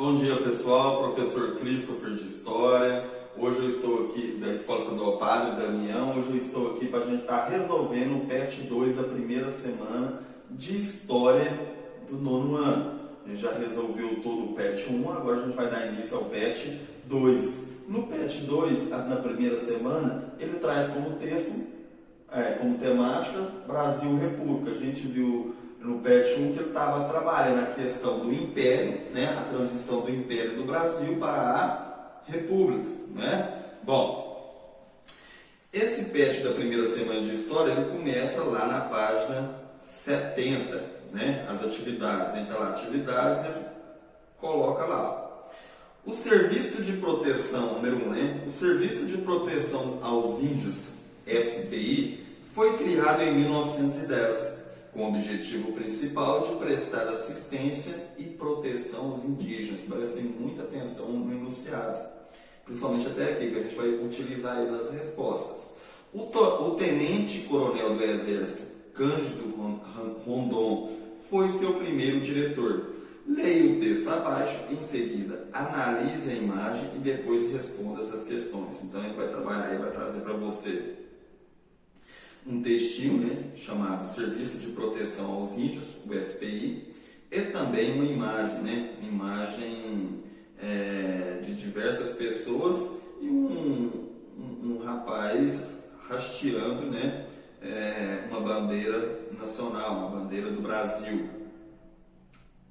Bom dia pessoal, professor Christopher de História. Hoje eu estou aqui da Escola Estadual Padre Damião. Hoje eu estou aqui para a gente estar resolvendo o PET 2 da primeira semana de História do nono ano. A gente já resolveu todo o PET 1, agora a gente vai dar início ao PET 2. No PET 2, na primeira semana, ele traz como texto, como temática, Brasil República. A gente viu no PET 1 que ele estava trabalhando a questão do Império, né, a transição do Império do Brasil para a República, né? Bom, esse PET da primeira semana de História, ele começa lá na página 70, né, as atividades. Então lá, atividades, ele coloca lá. O Serviço de Proteção, número 1, né? O Serviço de Proteção aos Índios, SPI, foi criado em 1910, com o objetivo principal de prestar assistência e proteção aos indígenas. Parece que tem muita atenção no enunciado, principalmente até aqui, que a gente vai utilizar aí nas respostas. O tenente-coronel do Exército, Cândido Rondon, foi seu primeiro diretor. Leia o texto abaixo, em seguida analise a imagem e depois responda essas questões. Então ele vai trabalhar e vai trazer para você um textinho, né, chamado Serviço de Proteção aos Índios, o SPI, e também uma imagem, né, de diversas pessoas e um rapaz hasteando, né, uma bandeira nacional, uma bandeira do Brasil.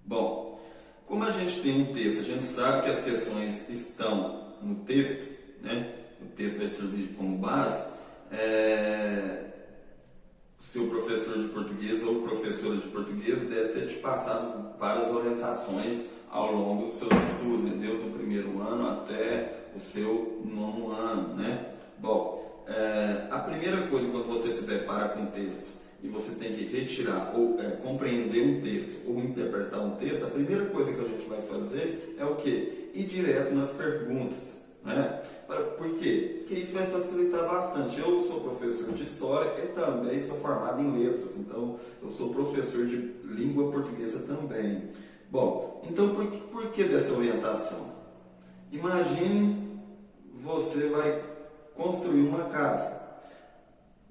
Bom, como a gente tem um texto, a gente sabe que as questões estão no texto, né, o texto vai servir como base. O seu professor de português ou professora de português deve ter te passado várias orientações ao longo dos seus estudos, né? Desde o primeiro ano até o seu nono ano, né? Bom, a primeira coisa quando você se depara com um texto e você tem que retirar ou compreender um texto ou interpretar um texto, a primeira coisa que a gente vai fazer é o quê? Ir direto nas perguntas. Né? Por quê? Porque isso vai facilitar bastante. Eu sou professor de História e também sou formado em Letras, então eu sou professor de Língua Portuguesa também. Bom, então por que dessa orientação? Imagine você vai construir uma casa.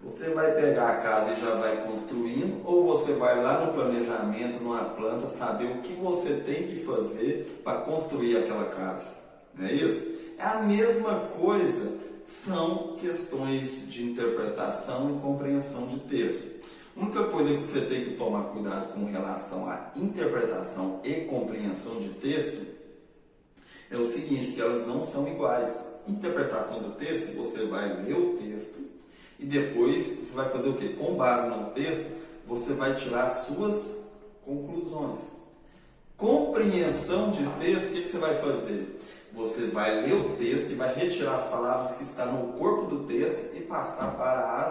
Você vai pegar a casa e já vai construindo, ou você vai lá no planejamento, numa planta, saber o que você tem que fazer para construir aquela casa. Não é isso? É a mesma coisa, são questões de interpretação e compreensão de texto. A única coisa que você tem que tomar cuidado com relação à interpretação e compreensão de texto é o seguinte, que elas não são iguais. Interpretação do texto, você vai ler o texto e depois você vai fazer o quê? Com base no texto, você vai tirar as suas conclusões. Compreensão de texto, o que você vai fazer? Você vai ler o texto e vai retirar as palavras que estão no corpo do texto e passar para a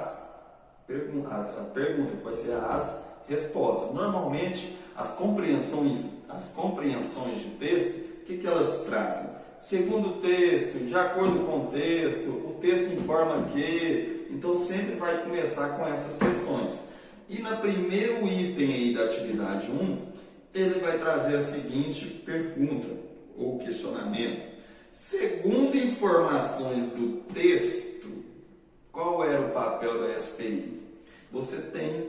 pergunta, que vai ser as respostas. Normalmente, as compreensões de texto, o que elas trazem? Segundo o texto, de acordo com o texto informa que... Então, sempre vai começar com essas questões. E no primeiro item aí da atividade 1, ele vai trazer a seguinte pergunta ou questionamento. Segundo informações do texto, qual era o papel da SPI? Você tem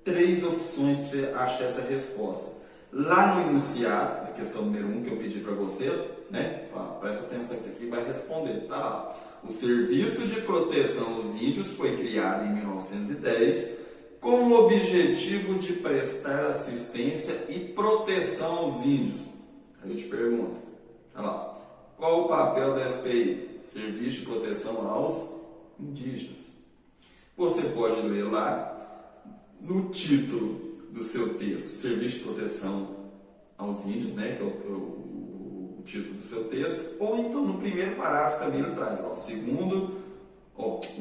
3 opções para você achar essa resposta. Lá no enunciado, na questão número 1 que eu pedi para você, né? Presta atenção que isso aqui vai responder. Tá lá. O Serviço de Proteção aos Índios foi criado em 1910 com o objetivo de prestar assistência e proteção aos índios. Aí eu te pergunto, olha lá, qual o papel da SPI? Serviço de Proteção aos Indígenas. Você pode ler lá no título do seu texto, Serviço de Proteção aos Índios, né, que é o título do seu texto, ou então no primeiro parágrafo também ele traz, o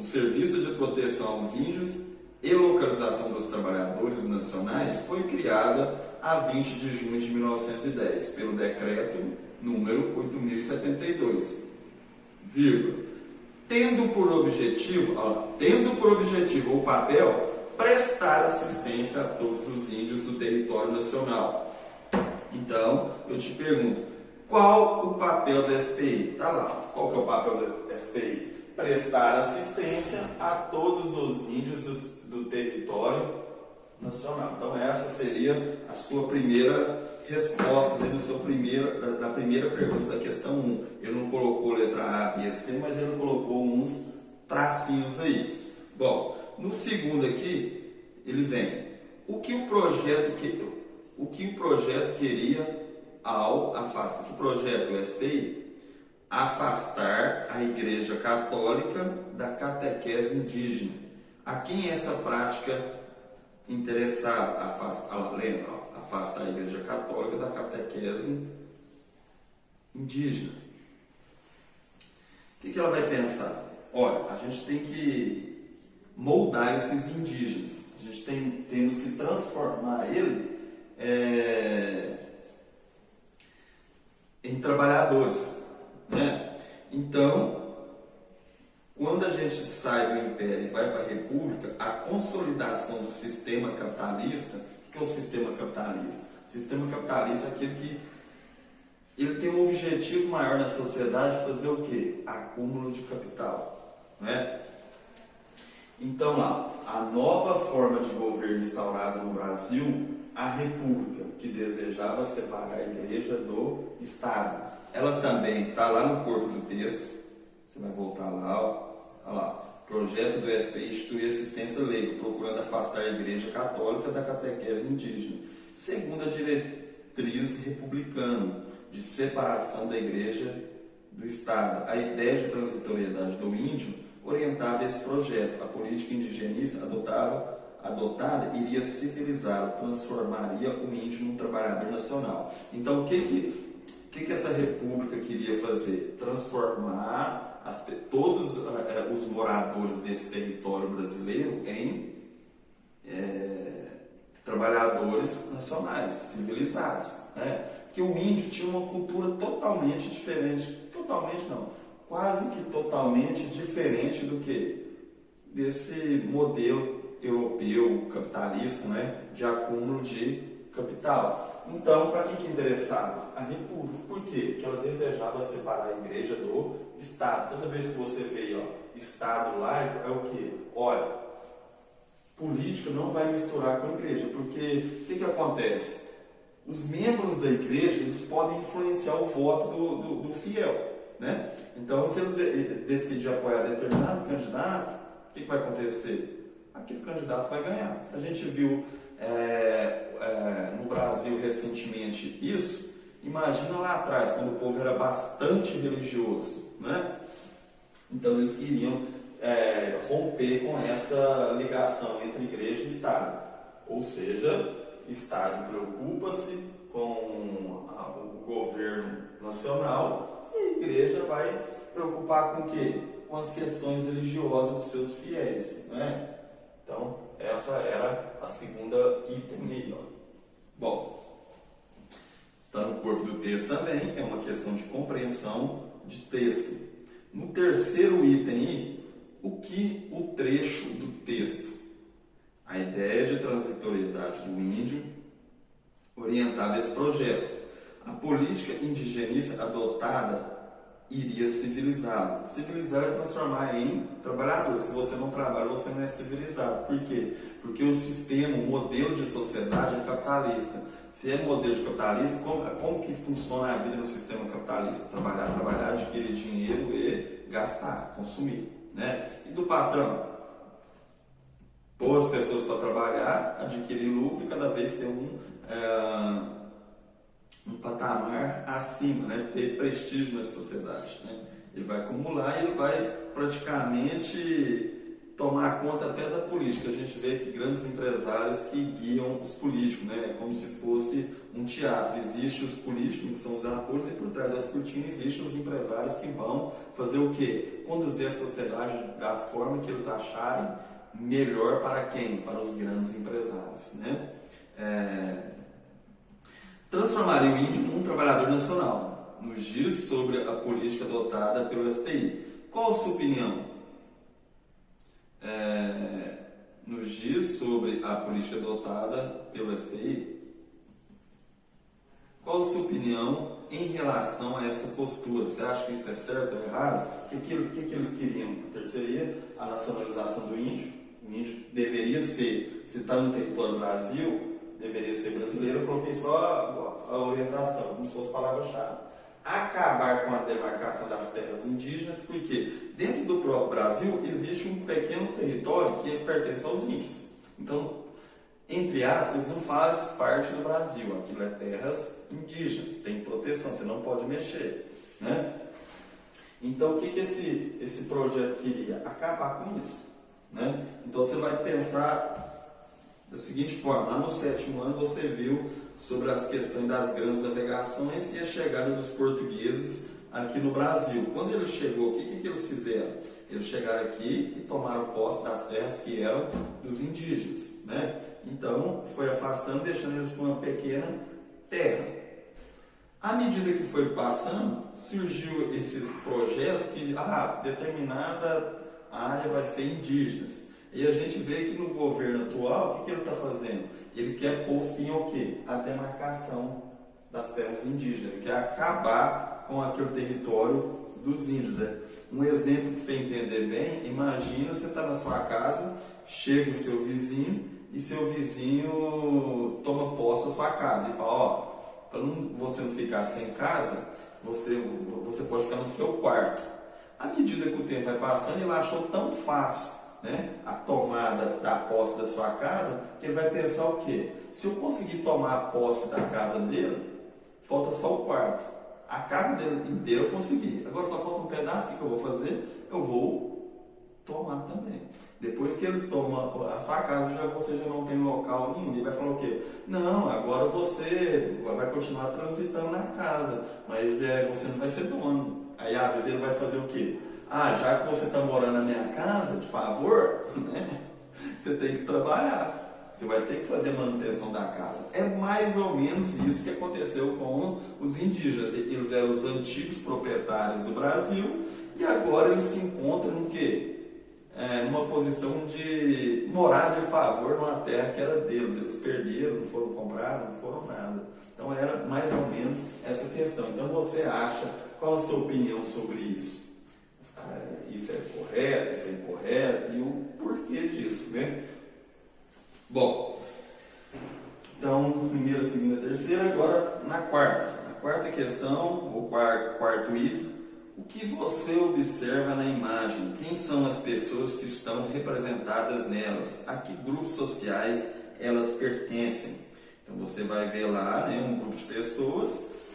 Serviço de Proteção aos Índios e Localização dos Trabalhadores Nacionais foi criada a 20 de junho de 1910 pelo Decreto número 8072, tendo por objetivo o papel prestar assistência a todos os índios do território nacional. Então, eu te pergunto, Qual o papel da SPI? Está lá. Qual que é o papel da SPI? Prestar assistência a todos os índios do território nacional. Então essa seria a sua primeira resposta, na primeira pergunta da questão 1. Ele não colocou letra A, B, C, mas ele colocou uns tracinhos aí. Bom, no segundo aqui, ele vem. O que o projeto queria ao afastar? Que projeto é SPI? Afastar a Igreja Católica da catequese indígena. A quem essa prática interessava? Afastar a Igreja Católica da catequese indígena. O que ela vai pensar? Olha, a gente tem que moldar esses indígenas. A gente temos que transformar ele em trabalhadores, né? Então, quando a gente sai do Império e vai para a República, a consolidação do sistema capitalista. O que é o sistema capitalista? O sistema capitalista é aquele que ele tem um objetivo maior na sociedade de fazer o quê? Acúmulo de capital, né? Então lá, a nova forma de governo instaurada no Brasil, a República, que desejava separar a Igreja do Estado. Ela também está lá no corpo do texto. Você vai voltar lá, ó. Olha lá. Projeto do SPI institui assistência leiga, procurando afastar a Igreja Católica da catequese indígena. Segundo a diretriz republicana de separação da Igreja do Estado. A ideia de transitoriedade do índio orientava esse projeto. A política indigenista adotada iria civilizá-lo, transformaria o índio num trabalhador nacional. Então, o que essa república queria fazer? Transformar todos os moradores desse território brasileiro em trabalhadores nacionais, civilizados, né? Porque o índio tinha uma cultura totalmente diferente, totalmente não, quase que totalmente diferente do que desse modelo europeu capitalista, né, de acúmulo de capital. Então, para quem que interessava? A República. Por quê? Porque ela desejava separar a Igreja do Estado. Toda vez que você vê, ó, Estado laico, é o quê? Olha, política não vai misturar com a Igreja, porque o que acontece? Os membros da Igreja, eles podem influenciar o voto do fiel, né? Então, se eles decidirem apoiar determinado candidato, o que vai acontecer? Aquele candidato vai ganhar. Se a gente viu no Brasil recentemente isso, imagina lá atrás, quando o povo era bastante religioso, né? Então eles queriam romper com essa ligação entre igreja e Estado. Ou seja, Estado preocupa-se com o governo nacional e a igreja vai preocupar com o quê? Com as questões religiosas dos seus fiéis, né? Então, essa era a segunda item aí, ó. Bom, está no corpo do texto também, é uma questão de compreensão de texto. No terceiro item aí, o que o trecho do texto, a ideia de transitoriedade do índio, orientava esse projeto. A política indigenista adotada iria civilizá-lo. Civilizar é transformar em trabalhador. Se você não trabalha, você não é civilizado. Por quê? Porque o sistema, o modelo de sociedade é capitalista. Se é modelo de capitalista, como que funciona a vida no sistema capitalista? Trabalhar, adquirir dinheiro e gastar, consumir, né? E do patrão? Pôr as pessoas para trabalhar, adquirir lucro e cada vez ter um patamar acima, né? Ter prestígio na sociedade, né? Ele vai acumular e ele vai praticamente tomar conta até da política. A gente vê que grandes empresários que guiam os políticos, né? Como se fosse um teatro. Existem os políticos, que são os atores, e por trás das cortinas existem os empresários que vão fazer o quê? Conduzir a sociedade da forma que eles acharem melhor para quem? Para os grandes empresários, né? Transformaria o índio num trabalhador nacional, nos diz sobre a política adotada pelo SPI. Qual a sua opinião? Nos diz sobre a política adotada pelo SPI? Qual a sua opinião em relação a essa postura? Você acha que isso é certo ou errado? O que eles queriam? A terceira seria a nacionalização do índio. O índio deveria ser, se está no território do Brasil, deveria ser brasileiro. Eu coloquei só a orientação, como se fosse palavra-chave. Acabar com a demarcação das terras indígenas, porque dentro do próprio Brasil existe um pequeno território que pertence aos índios. Então, entre aspas, não faz parte do Brasil. Aquilo é terras indígenas, tem proteção, você não pode mexer, né? Então, o que esse projeto queria? Acabar com isso, né? Então, você vai pensar da seguinte forma: lá no 7º ano você viu sobre as questões das grandes navegações e a chegada dos portugueses aqui no Brasil. Quando ele chegou, o que eles fizeram? Eles chegaram aqui e tomaram posse das terras que eram dos indígenas, né? Então, foi afastando, deixando eles com uma pequena terra. À medida que foi passando, surgiu esses projetos que determinada área vai ser indígenas. E a gente vê que no governo atual, o que ele está fazendo? Ele quer pôr fim ao quê? A demarcação das terras indígenas. Ele quer acabar com aquele território dos índios. Né? Um exemplo para você entender bem: imagina você está na sua casa, chega o seu vizinho e seu vizinho toma posse da sua casa e fala: para você não ficar sem casa, você pode ficar no seu quarto. À medida que o tempo vai passando, ele achou tão fácil, né, a tomada da posse da sua casa, que ele vai pensar o quê? Se eu conseguir tomar a posse da casa dele, falta só o quarto. A casa dele inteira eu consegui. Agora só falta um pedaço. O que eu vou fazer? Eu vou tomar também. Depois que ele toma a sua casa, você já não tem local nenhum. Ele vai falar o quê? Não, agora você vai continuar transitando na casa, mas você não vai ser dono. Aí às vezes ele vai fazer o quê? Já que você está morando na minha casa, de favor, né, você tem que trabalhar. Você vai ter que fazer manutenção da casa. É mais ou menos isso que aconteceu com os indígenas. Eles eram os antigos proprietários do Brasil e agora eles se encontram em quê? Numa posição de morar de favor numa terra que era deles. Eles perderam, não foram comprados, não foram nada. Então era mais ou menos essa questão. Então você acha, qual a sua opinião sobre isso? Isso é correto, isso é incorreto, e o porquê disso, né? Bom, então, primeira, segunda, terceira, agora na quarta. Na quarta questão, ou quarto item, o que você observa na imagem? Quem são as pessoas que estão representadas nelas? A que grupos sociais elas pertencem? Então você vai ver lá, né, um grupo de pessoas.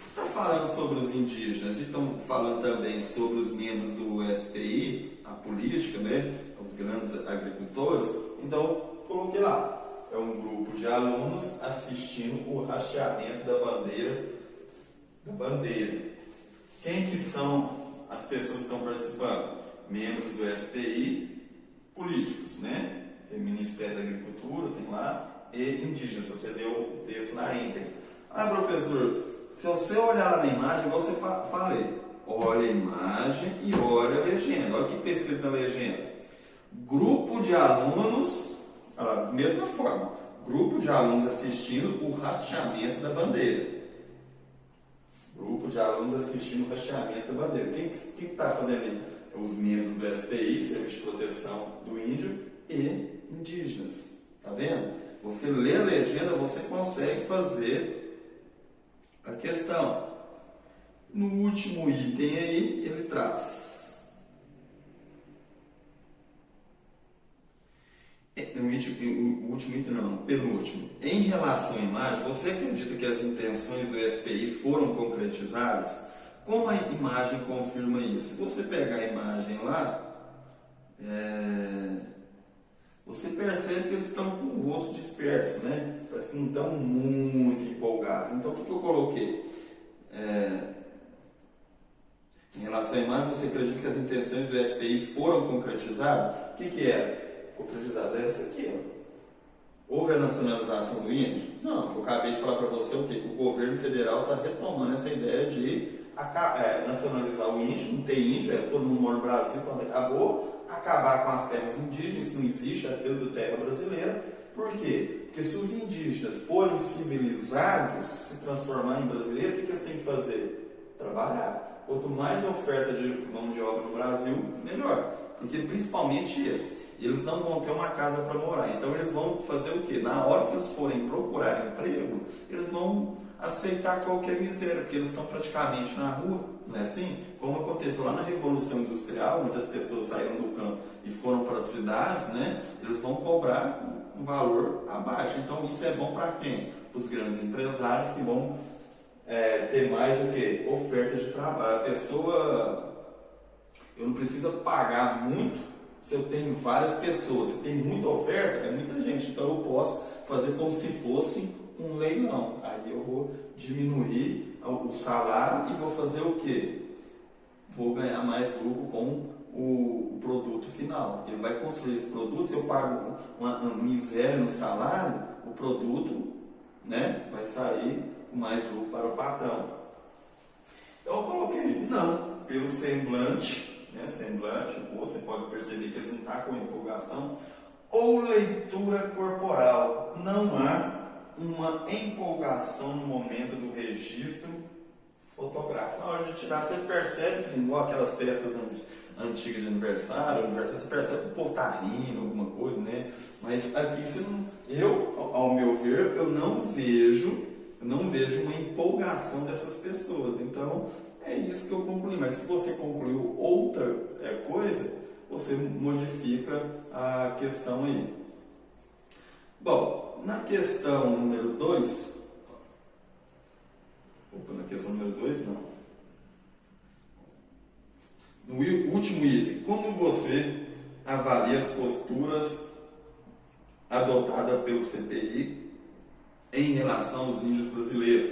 Está falando sobre os indígenas e estão falando também sobre os membros do SPI, a política, né, os grandes agricultores. Então, coloquei lá. É um grupo de alunos assistindo o hasteamento da bandeira. Quem que são as pessoas que estão participando? Membros do SPI, políticos, né? Tem Ministério da Agricultura, tem lá, e indígenas. Se você deu o texto na íntegra. Professor, se você olhar lá na imagem, você falei, olha a imagem e olha a legenda. Olha o que está escrito na legenda. Grupo de alunos, da mesma forma, grupo de alunos assistindo o hasteamento da bandeira. Grupo de alunos assistindo o hasteamento da bandeira. Quem está fazendo aí? Os membros do SPI, Serviço de Proteção do Índio, e indígenas. Tá vendo? Você lê a legenda, você consegue fazer a questão. No último item aí, ele traz. O último item não, penúltimo. Em relação à imagem, você acredita que as intenções do SPI foram concretizadas? Como a imagem confirma isso? Se você pegar a imagem lá, você percebe que eles estão com o rosto disperso, né? Parece que não estão muito empolgados. Então, o que eu coloquei? Em relação à imagem, você acredita que as intenções do SPI foram concretizadas? O que é? Concretizada é essa aqui, ó. Houve a nacionalização do índio? Não, que eu acabei de falar para você o quê? Que o governo federal está retomando essa ideia de nacionalizar o índio, não tem índio, todo mundo mora no Brasil, quando acabou, acabar com as terras indígenas, isso não existe, é tudo terra brasileira, Por quê? Porque se os indígenas forem civilizados, se transformar em brasileiros, o que eles têm que fazer? Trabalhar. Quanto mais oferta de mão de obra no Brasil, melhor. Porque principalmente eles não vão ter uma casa para morar. Então eles vão fazer o quê? Na hora que eles forem procurar emprego, eles vão aceitar qualquer miséria, porque eles estão praticamente na rua, não é assim? Como aconteceu lá na Revolução Industrial, muitas pessoas saíram do campo e foram para as cidades, né? Eles vão cobrar um valor abaixo. Então isso é bom para quem? Para os grandes empresários que vão ter mais o quê? Oferta de trabalho. A pessoa, eu não preciso pagar muito se eu tenho várias pessoas. Se tem muita oferta, é muita gente. Então eu posso fazer como se fosse um leilão. Aí eu vou diminuir o salário e vou fazer o quê? Vou ganhar mais lucro com o produto final. Ele vai construir esse produto. Se eu pago uma miséria no salário, o produto, né, vai sair com mais lucro para o patrão. Então eu coloquei não, pelo semblante, né, semblante, você pode perceber que eles não estão com empolgação, ou leitura corporal. Não há uma empolgação no momento do registro fotográfico. Na hora de tirar, você percebe que, igual aquelas festas antigas de aniversário, você percebe que o povo está rindo, alguma coisa, né? Mas aqui você não, ao meu ver, eu não vejo uma empolgação dessas pessoas. Então, é isso que eu concluí. Mas se você concluiu outra coisa, você modifica a questão aí. Bom, na questão número 2, na questão número 2 não. No último item, como você avalia as posturas adotadas pelo CPI em relação aos índios brasileiros?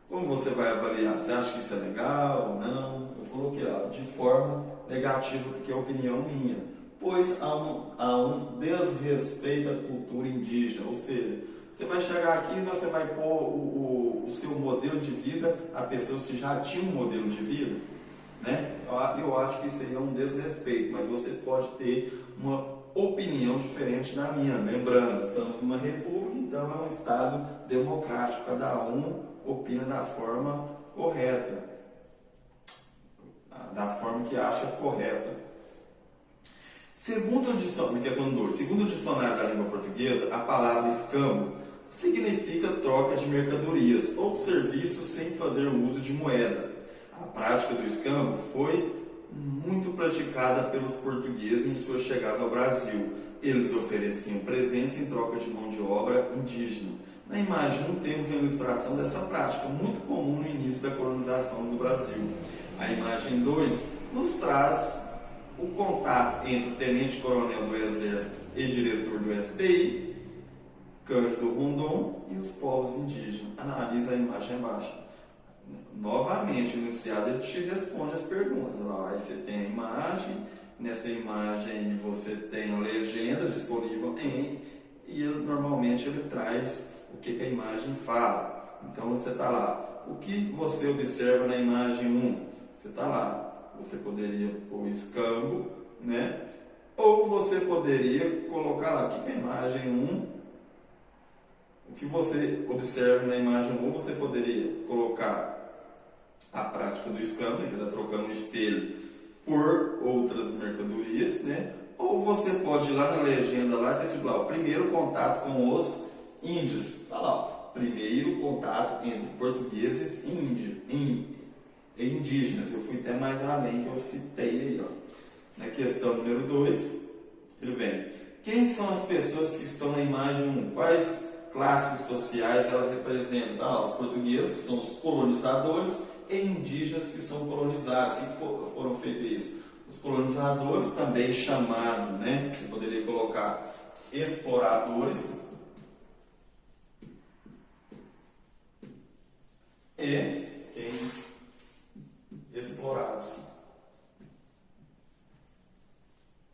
Como você vai avaliar? Você acha que isso é legal ou não? Eu coloquei lá, de forma negativa, porque é opinião minha. Pois há um desrespeito à cultura indígena, ou seja, você vai chegar aqui e você vai pôr o seu modelo de vida a pessoas que já tinham um modelo de vida, né? Eu acho que isso aí é um desrespeito, mas você pode ter uma opinião diferente da minha. Lembrando, estamos numa república, então é um estado democrático, cada um opina da forma correta, da forma que acha correta. Segundo o dicionário da língua portuguesa, a palavra escambo significa troca de mercadorias ou serviços sem fazer uso de moeda. A prática do escambo foi muito praticada pelos portugueses em sua chegada ao Brasil. Eles ofereciam presentes em troca de mão de obra indígena. Na imagem 1 temos uma ilustração dessa prática, muito comum no início da colonização do Brasil. A imagem 2 nos traz o contato entre o tenente-coronel do Exército e diretor do SPI, Cândido Rondon, e os povos indígenas. Analisa a imagem abaixo. Novamente, o iniciado ele te responde as perguntas. Aí você tem a imagem, nessa imagem você tem a legenda disponível e normalmente ele traz o que a imagem fala. Então você está lá. O que você observa na imagem 1? Você está lá. Você poderia pôr escambo, né? Ou você poderia colocar lá, o que é a imagem 1? O que você observa na imagem 1, você poderia colocar a prática do escambo, que está trocando um espelho por outras mercadorias, né? Ou você pode ir lá na legenda, lá ter escrito lá, o primeiro contato com os índios. Está lá, ó, primeiro contato entre portugueses e indígenas. Eu fui até mais além que eu citei aí, ó. Na questão número 2, ele vem. Quem são as pessoas que estão na imagem 1? Quais classes sociais ela representa? Os portugueses, que são os colonizadores, e indígenas, que são colonizados. Quem foram feitos isso? Os colonizadores, também chamados, né? Você poderia colocar exploradores. E explorados.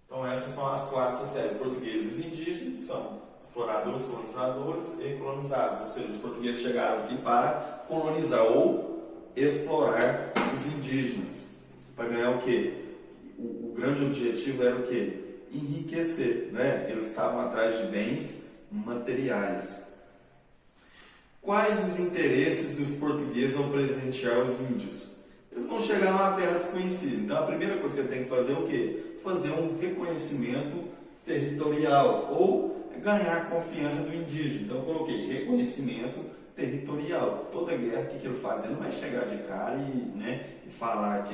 Então essas são as classes sociais. Portugueses e indígenas são exploradores, colonizadores e colonizados. Ou seja, os portugueses chegaram aqui para colonizar ou explorar os indígenas. Para ganhar o quê? O grande objetivo era o quê? Enriquecer, né? Eles estavam atrás de bens materiais. Quais os interesses dos portugueses ao presentear os índios? Eles vão chegar numa terra desconhecida. Então a primeira coisa que ele tem que fazer é o quê? Fazer um reconhecimento territorial ou ganhar a confiança do indígena. Então eu coloquei reconhecimento territorial. Toda guerra, o que ele faz? Ele não vai chegar de cara e falar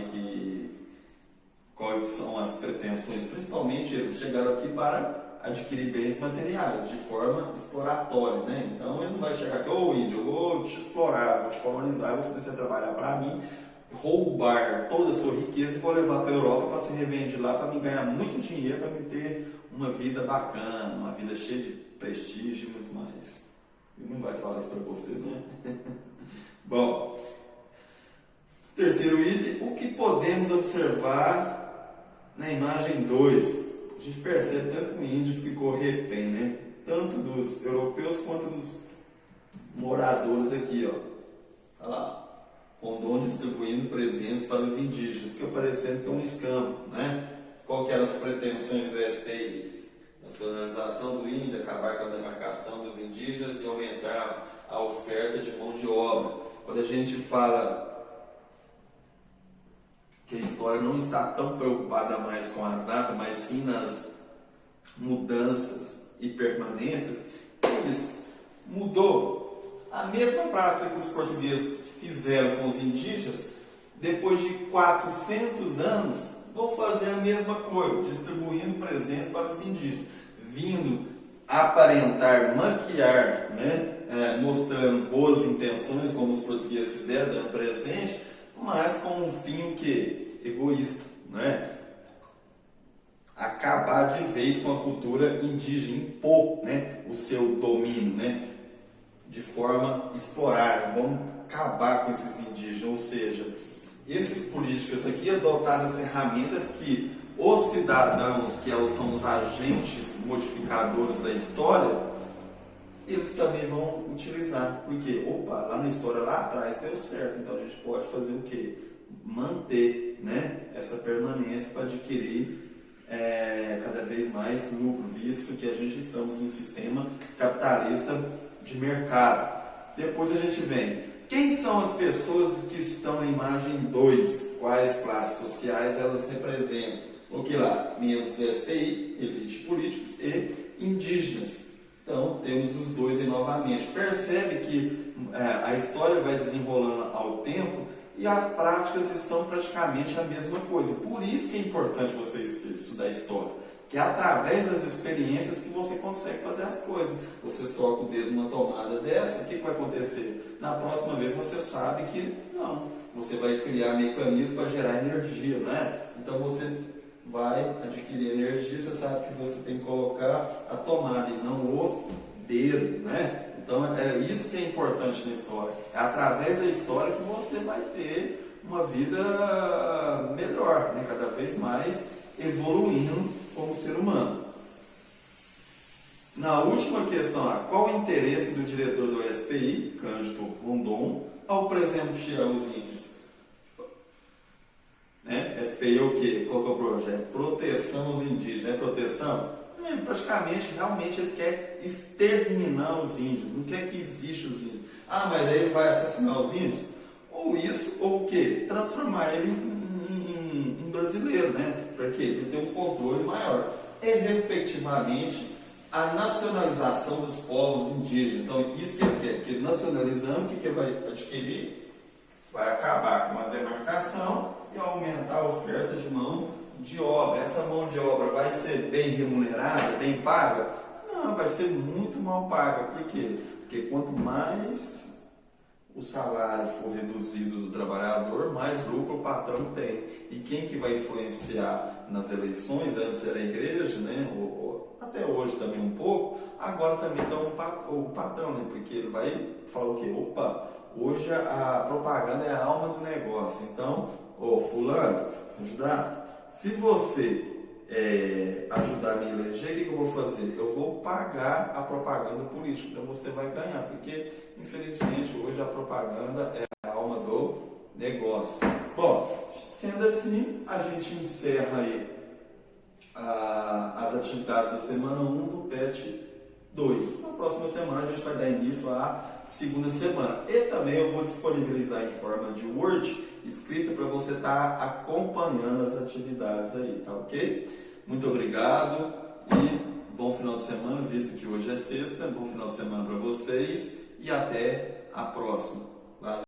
quais são as pretensões. Principalmente eles chegaram aqui para adquirir bens materiais de forma exploratória, né? Então ele não vai chegar aqui, ô índio, eu vou te explorar, vou te colonizar, eu vou fazer você trabalhar para mim, roubar toda a sua riqueza e vou levar para a Europa para se revender lá, para me ganhar muito dinheiro, para me ter uma vida bacana, uma vida cheia de prestígio e muito mais. Ele não vai falar isso para você, né? Bom, terceiro item, o que podemos observar na imagem 2? A gente percebe tanto que o índio ficou refém, né? Tanto dos europeus quanto dos moradores aqui, ó. Olha lá. Rondon distribuindo presentes para os indígenas. Fica parecendo que é um escambo, né? Qual que eram as pretensões do STI? Nacionalização do índio, acabar com a demarcação dos indígenas e aumentar a oferta de mão de obra. Quando a gente fala que a história não está tão preocupada mais com as datas, mas sim nas mudanças e permanências, isso mudou. A mesma prática que os portugueses fizeram com os indígenas, depois de 400 anos, vão fazer a mesma coisa, distribuindo presentes para os indígenas, vindo aparentar, maquiar, né? Mostrando boas intenções, como os portugueses fizeram, dando presente, mas com um fim que egoísta, né? Acabar de vez com a cultura indígena, impor, né, o seu domínio, né, de forma explorar, vamos acabar com esses indígenas, ou seja, esses políticos aqui adotaram as ferramentas que os cidadãos, que são os agentes modificadores da história, eles também vão utilizar, porque, lá na história lá atrás deu certo, então a gente pode fazer o quê? Manter, né, essa permanência para adquirir cada vez mais lucro, visto que a gente estamos num sistema capitalista de mercado. Depois a gente vem, quem são as pessoas que estão na imagem 2? Quais classes sociais elas representam? O que lá? Membros do SPI, elite políticos e indígenas. Então, temos os dois aí novamente. Percebe que a história vai desenrolando ao tempo e as práticas estão praticamente a mesma coisa. Por isso que é importante você estudar história, que é através das experiências que você consegue fazer as coisas. Você soca o dedo numa tomada dessa, o que vai acontecer? Na próxima vez você sabe que não. Você vai criar mecanismos para gerar energia, né? Então você vai adquirir energia, você sabe que você tem que colocar a tomada e não o dedo, né? Então é isso que é importante na história. É através da história que você vai ter uma vida melhor, né? Cada vez mais evoluindo como ser humano. Na última questão lá, qual o interesse do diretor do SPI, Cândido Rondon, ao presentear os índios? Né? SPI é o quê? Qual que é o projeto? Proteção aos indígenas. É proteção? Praticamente, realmente ele quer exterminar os índios, não quer que exista os índios. Ah, mas aí ele vai assassinar os índios? Ou isso, ou o quê? Transformar ele em brasileiro, né? Para quê? Ele tem um controle maior. É, respectivamente, a nacionalização dos povos indígenas. Então, isso que ele quer, porque nacionalizando, o que ele vai adquirir? Vai acabar com a demarcação e aumentar a oferta de mão de obra. Essa mão de obra vai ser bem remunerada, bem paga? Não, vai ser muito mal paga. Por quê? Porque quanto mais o salário for reduzido do trabalhador, mais lucro o patrão tem. E quem que vai influenciar nas eleições? Antes era a igreja, né? Ou até hoje também um pouco. Agora também está o patrão, né? Porque ele vai falar o quê? Opa, hoje a propaganda é a alma do negócio. Então, fulano, candidato, se você ajudar a me eleger, o que eu vou fazer? Eu vou pagar a propaganda política, então você vai ganhar, porque infelizmente hoje a propaganda é a alma do negócio. Bom, sendo assim, a gente encerra aí as atividades da semana 1 do PET 2. Na próxima semana a gente vai dar início à segunda semana. E também eu vou disponibilizar em forma de Word escrita para você estar acompanhando as atividades aí, tá ok? Muito obrigado e bom final de semana, visto que hoje é sexta. Bom final de semana para vocês e até a próxima. Valeu.